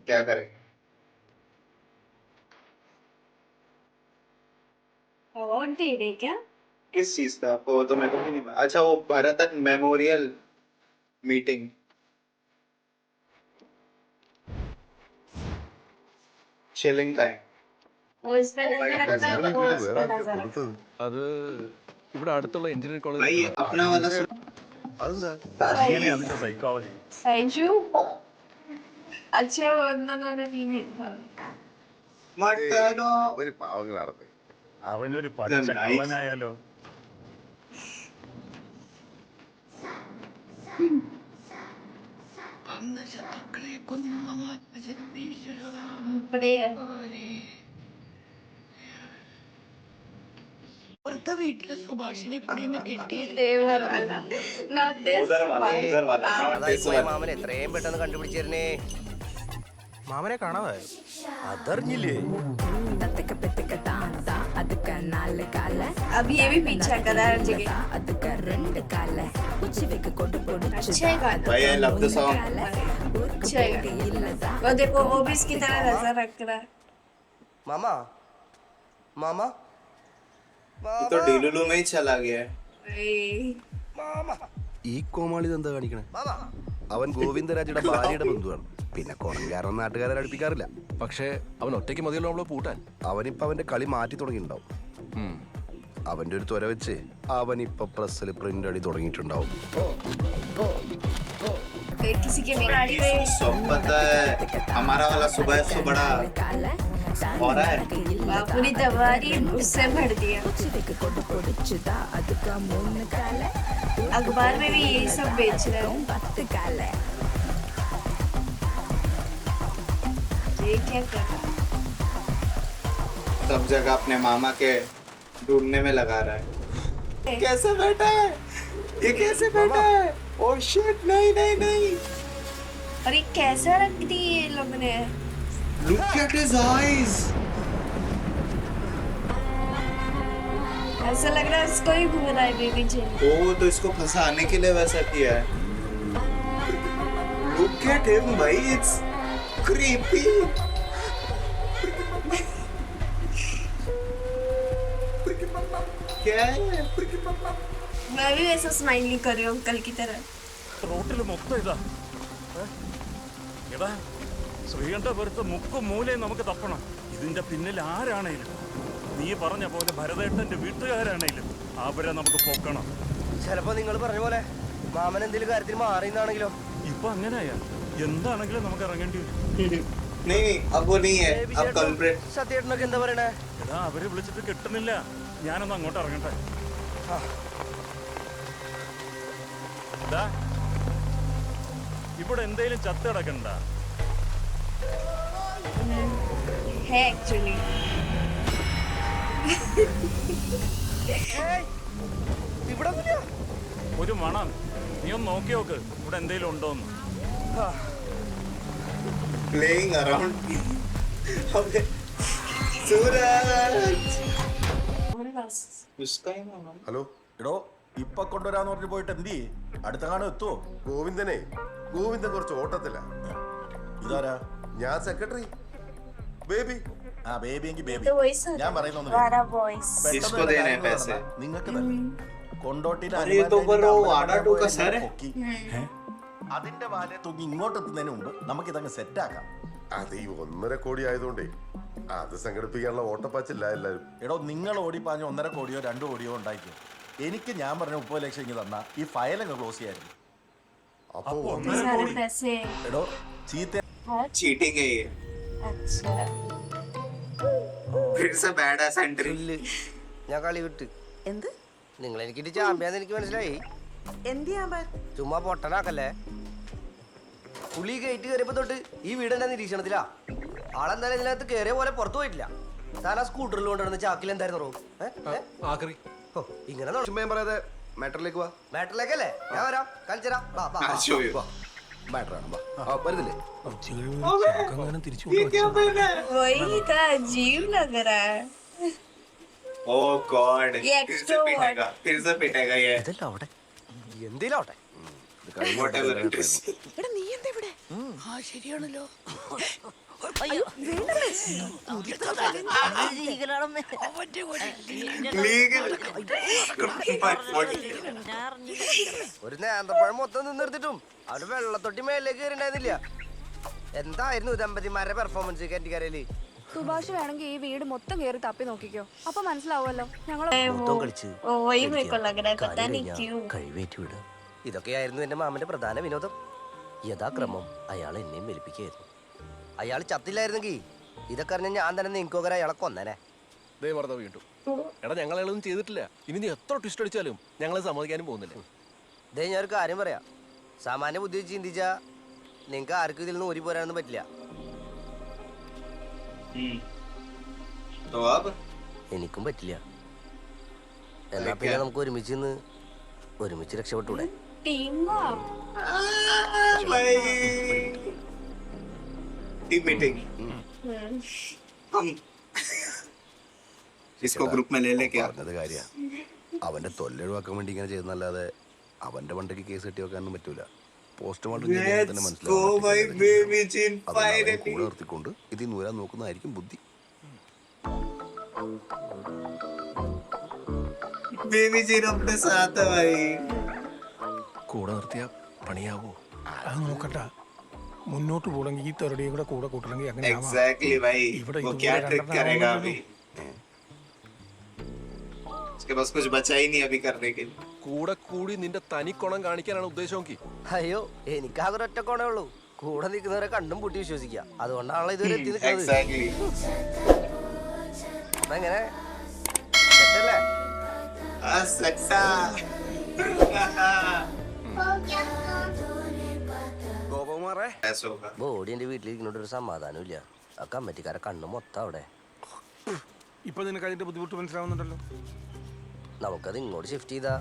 क्या करेंगे? अवार्ड दे रहे क्या? किस चीज का? वो तो मेरे को भी नहीं पता। अच्छा, वो भरतन मेमोरियल मीटिंग। Chilling time. वो इसमें नजर रखता है, वो इसमें नजर रखता है। അത് ഇവിടെ അടുത്തുള്ള എഞ്ചിനീയറിംഗ് കോളേജിൽ भाई अपना वाला सुन। അതെന്താ അങ്ങനെയാ അതിന്റെ സൈക്കോളജി. സൈജു അച്ഛൻ വന്നതാണ് നീ मटनो ഒരു പാവങ്ങളാണ്. അവനൊരു പച്ച കള്ളനായാലോ? ഇവിടെ ദേവറല്ല उधर वाला അതായിപ്പോ മാമൻ എത്രയും പെട്ടെന്ന് കണ്ടുപിടിച്ചിരുന്നേ. മാമനെ കാണാതായോ? അതറിഞ്ഞില്ലേ? अब ये भी पीछे कर रहा है जगह अच्छा है गाना भाई आई लव द सॉन्ग। अच्छा है गाना वो देखो वो भी इसकी तरह नजर रख रहा है മാമാ മാമാ ये तो डिलुलु में ही चला गया है। മാമാ ഈ കോമാളി എന്താ കാണിക്കണേ? മാമാ അവൻ ഗോവിന്ദരാജയുടെ ഭാര്യയുടെ ബന്ധുവാണ്. പിന്നെ കുണങ്കാരൻ നാട്ടുകാരെ അടുപ്പിക്കാറില്ല. പക്ഷേ അവൻ ഒറ്റയ്ക്ക് മതിയല്ലോ നമ്മളെ പൂട്ടാൻ. അവനിപ്പോ അവന്റെ കളി മാറ്റി തുടങ്ങിയിട്ടുണ്ടാവും. അവന്റെ ഒരു ത്വര വെച്ച് അവനിപ്പൊ പ്രസ്സിൽ പ്രിന്റ് അടി തുടങ്ങിയിട്ടുണ്ടാവും. किसी के गाड़ी पे सब पता है हमारा वाला सुबह से बड़ा हो रहा है। पूरी दवारी उससे भर दिया अखबार में भी यही सब बेच रहे हैं ये क्या कर रहा है सब जगह अपने मामा के ढूंढने में लगा रहा है। कैसे बैठा है ये? कैसे बैठा है? ओह शिट, नहीं नहीं नहीं। और ये कैसा रख दी ये लोग ने Look at his eyes. ऐसा लग रहा है इसको ही घूम रहा है बेबी जेल ओ तो इसको फंसाने के लिए वैसा किया है। Look at him भाई, it's creepy. क्या है? मैं भी वैसा स्माइल नहीं कर रही हूँ अंकल की तरह റോട്ടിൽ മൊത്തം ഇതാ. എടാ ശ്രീകണ്ഠപുരത്ത് മുക്കും മൂലയും നമുക്ക് തപ്പണം. ഇതിന്റെ പിന്നിൽ ആരാണേലും, നീ പറഞ്ഞ പോലെ ഭരതേട്ടന്റെ വീട്ടുകാരാണേലും അവരെ നമുക്ക് പൊക്കണം. ചിലപ്പോ നിങ്ങൾ പറഞ്ഞ പോലെ മാമൻ എന്തെങ്കിലും കാര്യത്തിൽ മാറിയെന്നാണെങ്കിലോ? ഇപ്പൊ അങ്ങനെയാ, എന്താണെങ്കിലും നമുക്ക് ഇറങ്ങേണ്ടി വരും. नहीं नहीं अब वो नहीं है, अब कल्प्रिट। സത്യേട്ടനൊക്കെ എന്താ പറയണേ? എടാ അവരെ വിളിച്ചിട്ട് കിട്ടുന്നില്ല, ഞാനൊന്ന് അങ്ങോട്ട് ഇറങ്ങട്ടെ. എടാ, ഇവിടെ എന്തേലും ചത്ത് കിടക്കണ്ട? है एक्चुअली ഇവിടെ ഒന്നുമില്ല. ഒരു മണം, നീ ഒന്ന് നോക്കി നോക്ക് ഇവിടെ എന്തേലും ഉണ്ടോന്ന്. Playing around. अबे सूरज उसका ही मामा। ഹലോ എടോ, ഇപ്പൊ കൊണ്ടുവരാന്ന് പറഞ്ഞു പോയിട്ട് എന്തി? അടുത്ത കാണും എത്തുവോ? ഗോവിന്ദൻ കുറച്ച് ഓട്ടത്തില്ല. ഇതാരാ? ഞാൻ സെക്രട്ടറി ബേബി. ആ ബേബി എങ്കിൽ ബേബി. तो वही सर ഞാൻ പറയുന്നൊന്നും वारा वॉइस किसको देने हैं पैसे? നിങ്ങൾക്ക് തന്നെ കൊണ്ടോട്ടിയുടെ अरे ये तो बरो वाडा टू का सर है। അതിന്റെ വാലെ തൂങ്ങി ഇങ്ങോട്ട് എത്തുന്നതിന് മുമ്പ് നമുക്ക് ഇതങ്ങ് സെറ്റ് ആക്കാം. അത് ഈ 1.5 കോടി ആയതുകൊണ്ടേ അത് സംഘടിപ്പിക്കാനുള്ള ഓട്ടപ്പാച്ചില്ല എല്ലാരും. എടോ, നിങ്ങൾ ഓടിപ്പാഞ്ഞ് 1.5 കോടിയോ 2 കോടിയോ ഉണ്ടായിരിക്കും. എനിക്ക് ഞാൻ പറഞ്ഞ 30 ലക്ഷം ഇങ്ങ് തന്നാ ഈ ഫയൽ അങ്ങ് ക്ലോസ് ചെയ്യായിരുന്നു. അപ്പൊ सारे पैसे എടോ, ചീത്ത चीटिंग है ये। अच्छा फिर से बैड एस एंट्री। ഇല്ല, ഞാൻ കളി വിട്ട്. എന്ത് നിങ്ങൾ എനിക്കിട്ട് ചാമ്പ്യാന്ന് എനിക്ക് മനസ്സിലായി. എന്തിയാ ചുമ്മാ പൊട്ടനാക്കല്ലേ. പുള്ളി ഗേറ്റ് കയറിയപ്പോ തൊട്ട് ഈ വീടിന്റെ നിരീക്ഷണത്തിലാ. ആളെന്തായാലും ഇതിനകത്ത് കയറിയ പോലെ പുറത്തു പോയിട്ടില്ല. താൻ ആ സ്കൂട്ടറിൽ കൊണ്ടുവരുന്ന ചാക്കിൽ എന്തായിരുന്നു റോ? ഓ, ഇങ്ങനെ ചുമ്മാ പറയാതെ മാറ്ററിലേക്ക് വാ. ബാറ്ററിലേക്കല്ലേ ഞാൻ വരാം, കളിച്ചരാം. Show you. മാറ്ററാണ് വരുന്നില്ലേ? ये क्या पहना है? वही था अजीब लग रहा है ओह गॉड, ये फिर से extrovert। पिटेगा, फिर से पिटेगा ये। ഇതല്ല അവിടെ എന്തേലും ആവട്ടെ. whatever it is. എടാ നീ എന്താ ഇവിടെ ആ ശരിയാണല്ലോ Legal. ഒരു നേന്ത്രപ്പഴം മൊത്തം നിന്നെടുത്തിട്ടും അവര് വെള്ളത്തൊട്ടി മേലേക്ക് കയറിണ്ടായിരുന്നില്ല. എന്തായിരുന്നു ദമ്പതിമാരുടെ പെർഫോമൻസ് കെട്ടിക്കരയില്? സുഭാഷ് വേണമെങ്കിൽ ഈ വീട് മൊത്തം കേറി തപ്പി നോക്കിക്കോ, അപ്പൊ മനസ്സിലാവുമല്ലോ ഞങ്ങള് മൊത്തം കളിച്ച് वही को लग रहा है पता नहीं क्यों കഴിവേറ്റി വിടുക. ഇതൊക്കെയായിരുന്നു എന്റെ മാമന്റെ പ്രധാന വിനോദം. യഥാക്രമം അയാൾ എന്നെയും മെലിപ്പിക്കുകയായിരുന്നു. അയാൾ ചത്തില്ലായിരുന്നെങ്കിൽ ഇതൊക്കെ അറിഞ്ഞ ഞാൻ തന്നെ നിങ്ങൾക്കൊക്കെ അയാളെ കൊന്നേനെ. ദേ മറന്ന വീണ്ടും എടാ ഞങ്ങൾ അയാളൊന്നും ചെയ്തിട്ടില്ല. ഇനി നീ എത്ര ട്വിസ്റ്റ് അടിച്ചാലും ഞങ്ങളെ സമ്മതിക്കാനും പോകുന്നില്ല. ഇതേ ഞാനൊരു കാര്യം പറയാം, സാമാന്യ ബുദ്ധി വെച്ച് ചിന്തിച്ചാ നിങ്ങൾക്ക് ആർക്കും ഇതിൽ നിന്ന് ഊരി പോരാനൊന്നും പറ്റില്ല. तो अब എനിക്കും പറ്റില്ല. എന്നാ പിന്നെ നമുക്ക് ഒരുമിച്ച് രക്ഷപ്പെട്ടൂടെ? टीम भाई टीम मीटिंग हम इसको ग्रुप में ले ले क्या പറഞ്ഞത് കാര്യ അവന്റെ തൊല്ലൊഴിവാക്കാൻ വേണ്ടി ഇങ്ങനെ ചെയ്യുന്നല്ലാതെ അവന്റെ വണ്ടിക്ക് കേസ് കെട്ടി വെക്കാനൊന്നും പറ്റൂല. പോസ്റ്റ്മോർട്ടം തന്നെ go my baby chin കൂടെ finally നിർത്തിക്കൊണ്ട് ഇതിൽ നൂരാൻ നോക്കുന്നതായിരിക്കും ബുദ്ധി. बेबी chin अपने साथ है भाई. കൂടെ നിർത്തിയ പണിയാവോ? അത് നോക്കട്ടെ, മുന്നോട്ട് പോകണമെങ്കിൽ ഈ തെറടിയും കൂടെ കൂടെ കൂട്ടണമെങ്കിൽ അങ്ങനെ Exactly भाई. ഇവിടെ वो ഇതുപോലെ क्या ट्रिक രണ്ടെണ്ണം करेगा ആവുമല്ലോ. अभी? उसके पास कुछ बचा ही नहीं अभी करने के लिए. കൂടെ കൂടി നിന്റെ തനിക്കുണം കാണിക്കാനാണ് ഉദ്ദേശമെങ്കിൽ അയ്യോ, എനിക്കാകെ ഒറ്റ കോണേ ഉള്ളൂ, കൂടെ നിൽക്കുന്നവരെ കണ്ടും പൂട്ടി വിശ്വസിക്കുക. അതുകൊണ്ടാണല്ലോ ഇതുവരെ എത്തി നിൽക്കുന്നത്. Exactly. എങ്ങനെ സെറ്റല്ലേ? सकता ऐसा होगा. ബോഡി എന്റെ വീട്ടിലിരിക്കുന്നോണ്ട് ഒരു സമാധാനം ഇല്ല. ആ കമ്മിറ്റിക്കാരെ കണ്ണു മൊത്തം അവിടെ. ഇപ്പൊ നിനക്ക് അതിന്റെ ബുദ്ധിമുട്ട് മനസ്സിലാവുന്നുണ്ടല്ലോ. നമുക്കത് ഇങ്ങോട്ട് ഷിഫ്റ്റ് ചെയ്താ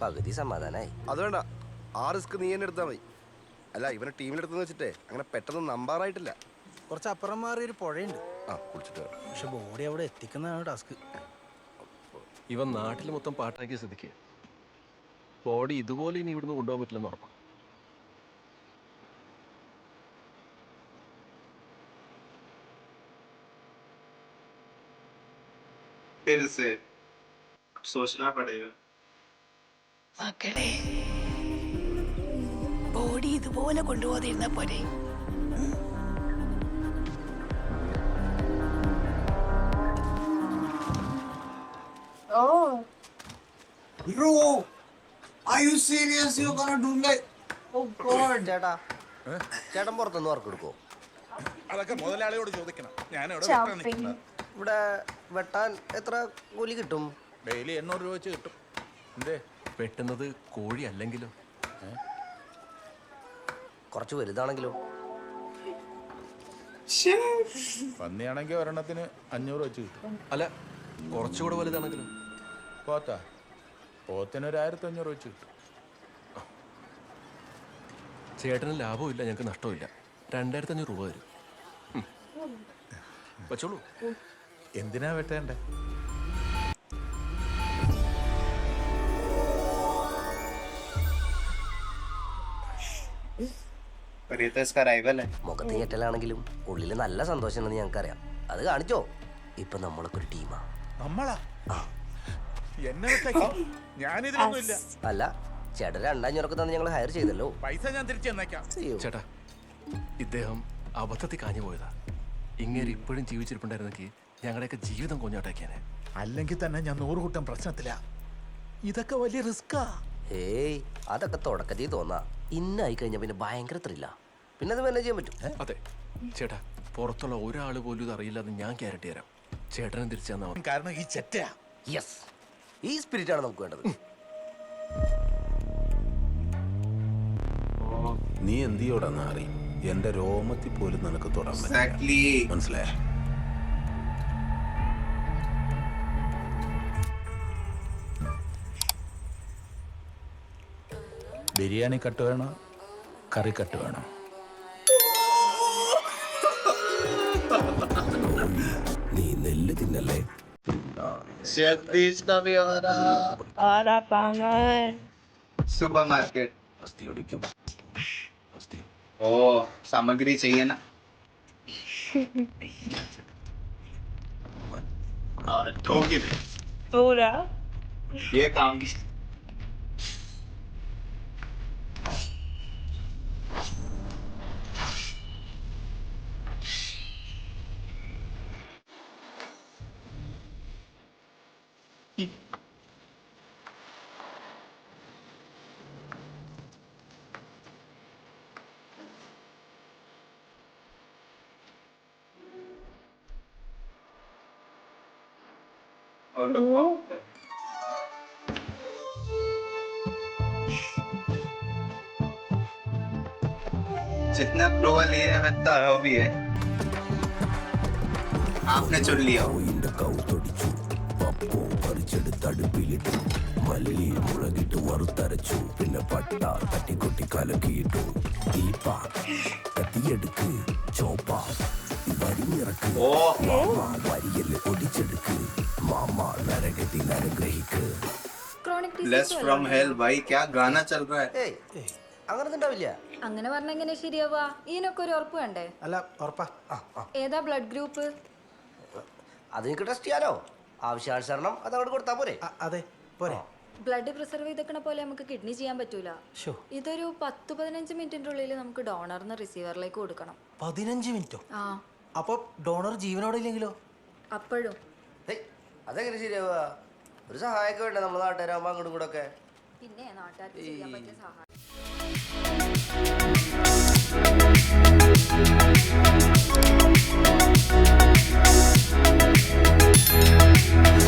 പകുതി സമാധാനായി. അത് വേണ്ട, ആ റിസ്ക് നീ തന്നെ എടുത്താൽ മതി. അല്ല, ഇവനെ ടീമിലെടുത്തെന്ന് വെച്ചിട്ടേ അങ്ങനെ പെട്ടെന്ന് നമ്പാറായിട്ടില്ല. കുറച്ച് അപ്പുറം മാറി ഒരു പുഴയുണ്ട്, ആ കുളിച്ചിട്ട് വരാം. പക്ഷെ ബോഡി അവിടെ എത്തിക്കുന്നതാണ് ടാസ്ക്. ഇവൻ നാട്ടിൽ മൊത്തം പാട്ടാക്കിയ സ്ഥിതിക്ക് ബോഡി ഇതുപോലെ ഇനി ഇവിടുന്ന് കൊണ്ടുപോകാൻ പറ്റില്ലെന്ന് ഉറപ്പാണ്. फिर से सोचना पड़ेगा. മക്കളെ ബോഡി ഇതുപോലെ കൊണ്ടുപോകാതിരുന്നാ പോരെ. ओह Bro, are you serious? You're gonna do like? Oh God. ചേട്ടാ, ചേട്ടൻ പുറത്തൊന്ന് വർക്ക് എടുക്കോ? അതൊക്കെ മുതലാളിയോട് ചോദിക്കണം. ഞാൻ चॉपिंग ഇവിടെ വെട്ടാൻ എത്ര കൂലി കിട്ടും? ഡെയിലി 800 രൂപ വെച്ച് കിട്ടും. എന്തേ വെട്ടുന്നത് കോഴി അല്ലെങ്കിലോ? കുറച്ച് വലുതാണെങ്കിലോ? Shit. പന്നിയാണെങ്കിൽ ഒരെണ്ണത്തിന് 500 വെച്ച് കിട്ടും. അല്ല, കുറച്ചുകൂടെ വലുതാണെങ്കിലോ? പോത്തിന് ഒരു 1500 വെച്ച് കിട്ടും. ചേട്ടന് ലാഭവും ഇല്ല, ഞങ്ങൾക്ക് നഷ്ടവും ഇല്ല. 2500 രൂപ തരും. വെച്ചോളൂ. എന്തിനാ വെട്ടേണ്ടേ? पर ये तो इसका राइवल है. മുഖത്ത് ഞെട്ടലാണെങ്കിലും ഉള്ളിൽ നല്ല സന്തോഷം ഉണ്ടെന്ന് ഞങ്ങൾക്കറിയാം. അത് കാണിച്ചോ? ഇപ്പൊ നമ്മളൊക്കെ ഒരു ടീമാ. നമ്മളാ എന്നെ വെട്ടേക്ക്. ഞാനിതിലൊന്നും ഇല്ല. അല്ല, ചേട്ടൻ 2500 തന്നെ ഞങ്ങൾ ഹയർ ചെയ്തല്ലോ. പൈസ ഞാൻ തിരിച്ചു തന്നേക്കാം. ചേട്ടാ, ഇദ്ദേഹം അബദ്ധത്തിൽ കാഞ്ഞു പോയതാ. ഇങ്ങനെ ഇപ്പോഴും ജീവിച്ചിരിപ്പുണ്ടായിരുന്നെങ്കിൽ ഞങ്ങളുടെയൊക്കെ ജീവിതം കൊഞ്ഞോട്ടാക്കിയാനെ. അല്ലെങ്കിൽ തന്നെ ഞാൻ 100 കൂട്ടം പ്രശ്നത്തില. ഇതൊക്കെ വലിയ റിസ്കാ. ഏയ്, അതൊക്കെ തുടക്കത്തിൽ തോന്നാ. ഇന്നായി കഴിഞ്ഞാൽ പിന്നെ ഭയങ്കര ത്രില്ല. പിന്നെ അത് മാനേജ് ചെയ്യാൻ പറ്റും. അതെ ചേട്ടാ, പുറത്തുള്ള ഒരാൾ പോലും ഇത് അറിയില്ലാന്ന് ഞാൻ ഗ്യാരണ്ടി തരാം. ചേട്ടനും തിരിച്ചു തന്നാ മതി. കാരണം ഈ ചെറ്റയാ. യെസ്, ഈ സ്പിരിറ്റാണ് നമുക്ക് വേണ്ടത്. നീ എന്തിയോടാ നാറി? എന്റെ രോമത്തിൽ പോലും നിനക്ക് തൊടാൻ പറ്റില്ല. Exactly. മനസ്സിലായ? ബിരിയാണി കട്ട് വേണോ, കറി കട്ട് വേണോ? നീ നെല്ല് തിന്നല്ലേ? Jagdish Naviyara. और आप Supermarket. ओ सामग्री चाहिए ना। और ठोकी दे। पूरा ये काम जितना अप्रूवल लिए है इतना वो भी है। आपने चुन लिया। Blessed from hell भाई क्या गाना चल रहा है। അങ്ങനെ ഉണ്ടാവില്ല. അങ്ങനെ പറഞ്ഞ എങ്ങനെ ശരിയാവാ? ഇതിനൊക്കെ ഒരു ഉറപ്പ് വേണ്ടേ? അല്ല ഉറപ്പാ. ഏതാ ബ്ലഡ് ഗ്രൂപ്പ്? അത് എനിക്ക് ടെസ്റ്റ് ചെയ്യാലോ. ആവശ്യാനുസരണം അത് അങ്ങോട്ട് കൊടുത്താ പോരെ? അതെ പോരെ. ബ്ലഡ് പ്രിസർവ് ചെയ്തേക്കണ പോലെ നമുക്ക് കിഡ്നി ചെയ്യാൻ പറ്റൂല. ഇതൊരു 10-15 മിനിറ്റിന്റെ ഉള്ളിൽ നമുക്ക് ഡോണറിന് റിസീവറിലേക്ക് കൊടുക്കണം. 15 മിനിറ്റോ? ആ അപ്പൊ ഡോണർ ജീവനോടെ ഇല്ലെങ്കിലോ? അപ്പോഴും അതെങ്ങനെ ശരിയാവുക? ഒരു സഹായമൊക്കെ വേണ്ടേ നമ്മുടെ നാട്ടുകാരാകുമ്പോ അങ്ങോട്ടും കൂടെ ഒക്കെ? പിന്നെ നാട്ടുകാർക്ക് ചെയ്യാൻ പറ്റിയ സഹായം ഈ